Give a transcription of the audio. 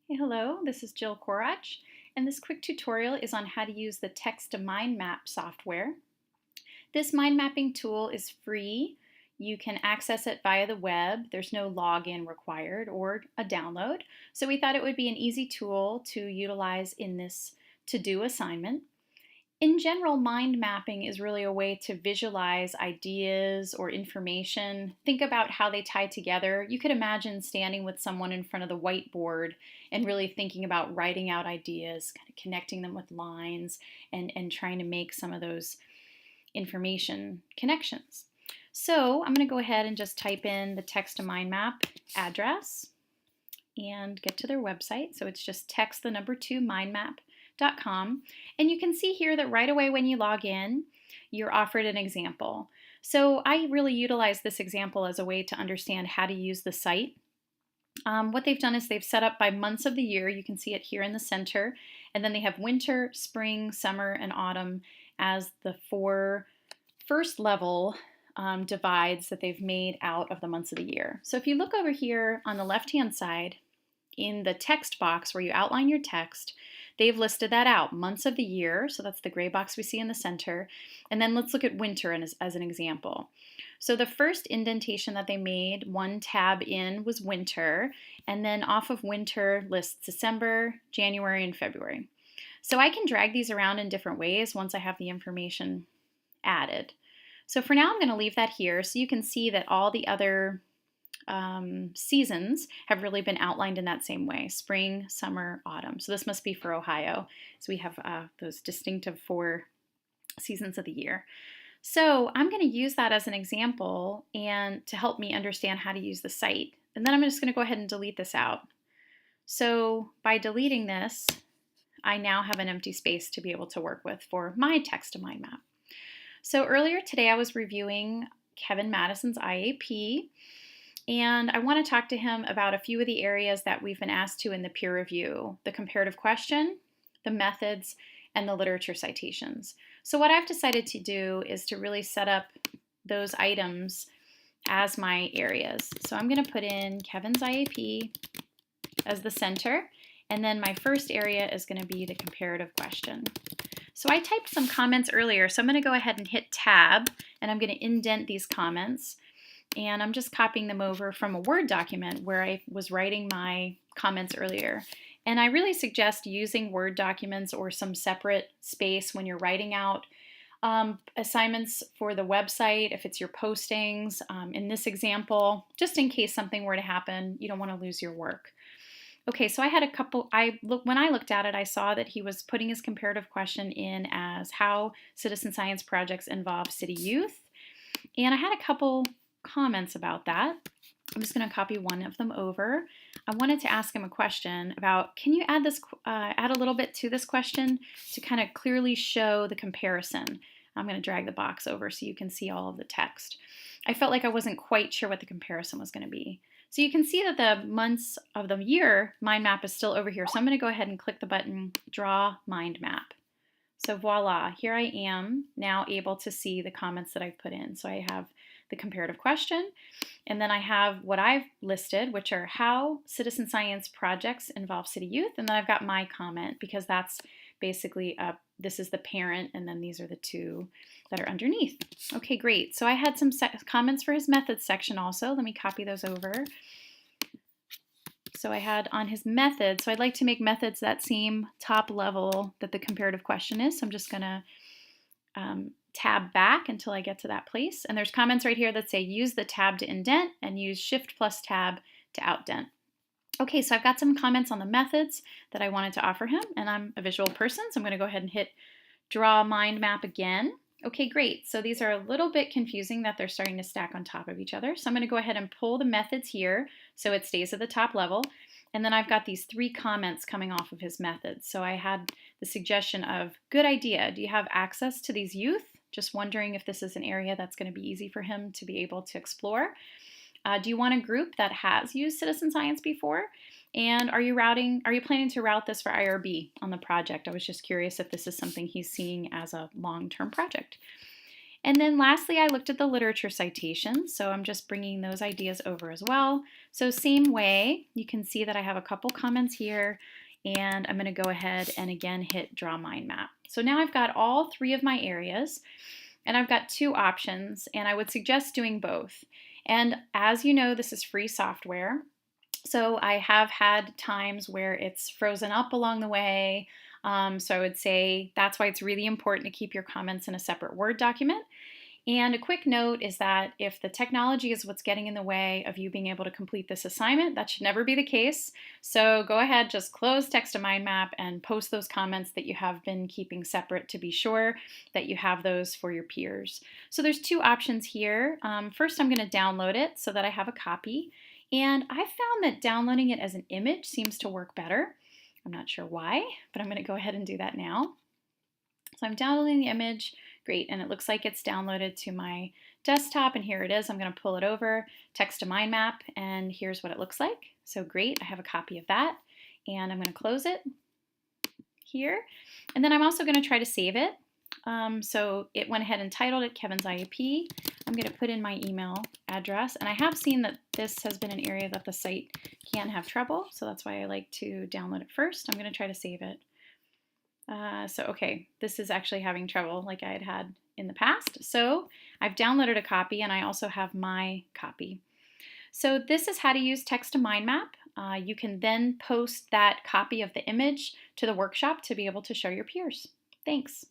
Hey, hello, this is Jill Korach, and this quick tutorial is on how to use the Text2mindmap software. This mind mapping tool is free. You can access it via the web. There's no login required or a download. So we thought it would be an easy tool to utilize in this to-do assignment. In general, mind mapping is really a way to visualize ideas or information. Think about how they tie together. You could imagine standing with someone in front of the whiteboard and really thinking about writing out ideas, kind of connecting them with lines, and trying to make some of those information connections. So I'm going to go ahead and just type in the Text2mindmap address and get to their website. So it's just text2mindmap.com. And you can see here that right away when you log in, you're offered an example. So I really utilize this example as a way to understand how to use the site. What they've done is they've set up by months of the year. You can see it here in the center. And then they have winter, spring, summer, and autumn as the four first level divides that they've made out of the months of the year. So if you look over here on the left-hand side, in the text box where you outline your text, they've listed that out, months of the year, so that's the gray box we see in the center. And then let's look at winter as an example. So the first indentation that they made, one tab in, was winter, and then off of winter lists December, January, and February. So I can drag these around in different ways once I have the information added. So for now I'm going to leave that here so you can see that all the other seasons have really been outlined in that same way: spring, summer, autumn. So this must be for Ohio. So we have those distinctive 4 seasons of the year. So I'm going to use that as an example and to help me understand how to use the site. And then I'm just going to go ahead and delete this out. So by deleting this, I now have an empty space to be able to work with for my Text2mindmap. So earlier today I was reviewing Kevin Madison's IAP. And I want to talk to him about a few of the areas that we've been asked to in the peer review: the comparative question, the methods, and the literature citations. So what I've decided to do is to really set up those items as my areas. So I'm going to put in Kevin's IAP as the center, and then my first area is going to be the comparative question. So I typed some comments earlier, so I'm going to go ahead and hit Tab, and I'm going to indent these comments. And I'm just copying them over from a Word document where I was writing my comments earlier. And I really suggest using Word documents or some separate space when you're writing out assignments for the website, if it's your postings. In this example, just in case something were to happen, you don't want to lose your work. Okay, so I had a couple, when I looked at it, I saw that he was putting his comparative question in as how citizen science projects involve city youth. And I had a couple comments about that. I'm just going to copy one of them over. I wanted to ask him a question about, can you add a little bit to this question to kind of clearly show the comparison? I'm going to drag the box over so you can see all of the text. I felt like I wasn't quite sure what the comparison was going to be. So you can see that the months of the year mind map is still over here. So I'm going to go ahead and click the button, Draw Mind Map. So voila, here I am now able to see the comments that I've put in. So I have the comparative question, and then I have what I've listed, which are how citizen science projects involve city youth, and then I've got my comment because that's basically, this is the parent, and then these are the two that are underneath. Okay, great. So I had some comments for his methods section also. Let me copy those over. So I had on his methods, so I'd like to make methods that same top level that the comparative question is. So I'm just going to tab back until I get to that place. And there's comments right here that say use the tab to indent and use Shift plus tab to outdent. Okay, so I've got some comments on the methods that I wanted to offer him, and I'm a visual person, so I'm going to go ahead and hit Draw Mind Map again. Okay, great. So these are a little bit confusing that they're starting to stack on top of each other. So I'm going to go ahead and pull the methods here so it stays at the top level. And then I've got these 3 comments coming off of his methods. So I had the suggestion of, good idea. Do you have access to these youth? Just wondering if this is an area that's going to be easy for him to be able to explore. Do you want a group that has used citizen science before? And are you planning to route this for IRB on the project? I was just curious if this is something he's seeing as a long-term project. And then lastly, I looked at the literature citations, so I'm just bringing those ideas over as well. So same way, you can see that I have a couple comments here, and I'm going to go ahead and again hit Draw Mind Map. So now I've got all three of my areas, and I've got two options, and I would suggest doing both. And as you know, this is free software, so I have had times where it's frozen up along the way. So I would say that's why it's really important to keep your comments in a separate Word document. And a quick note is that if the technology is what's getting in the way of you being able to complete this assignment, that should never be the case. So go ahead, just close Text2mindmap and post those comments that you have been keeping separate to be sure that you have those for your peers. So there's two options here. First, I'm going to download it so that I have a copy. And I found that downloading it as an image seems to work better. I'm not sure why, but I'm going to go ahead and do that now. So I'm downloading the image, great, and it looks like it's downloaded to my desktop, and here it is. I'm going to pull it over, Text2mindmap, and here's what it looks like. So great, I have a copy of that, and I'm going to close it here. And then I'm also going to try to save it. So it went ahead and titled it Kevin's IEP. I'm going to put in my email address, and I have seen that this has been an area that the site can have trouble, so that's why I like to download it first. I'm going to try to save it. Okay, this is actually having trouble like I had in the past. So I've downloaded a copy, and I also have my copy. So this is how to use Text2mindmap. You can then post that copy of the image to the workshop to be able to show your peers. Thanks.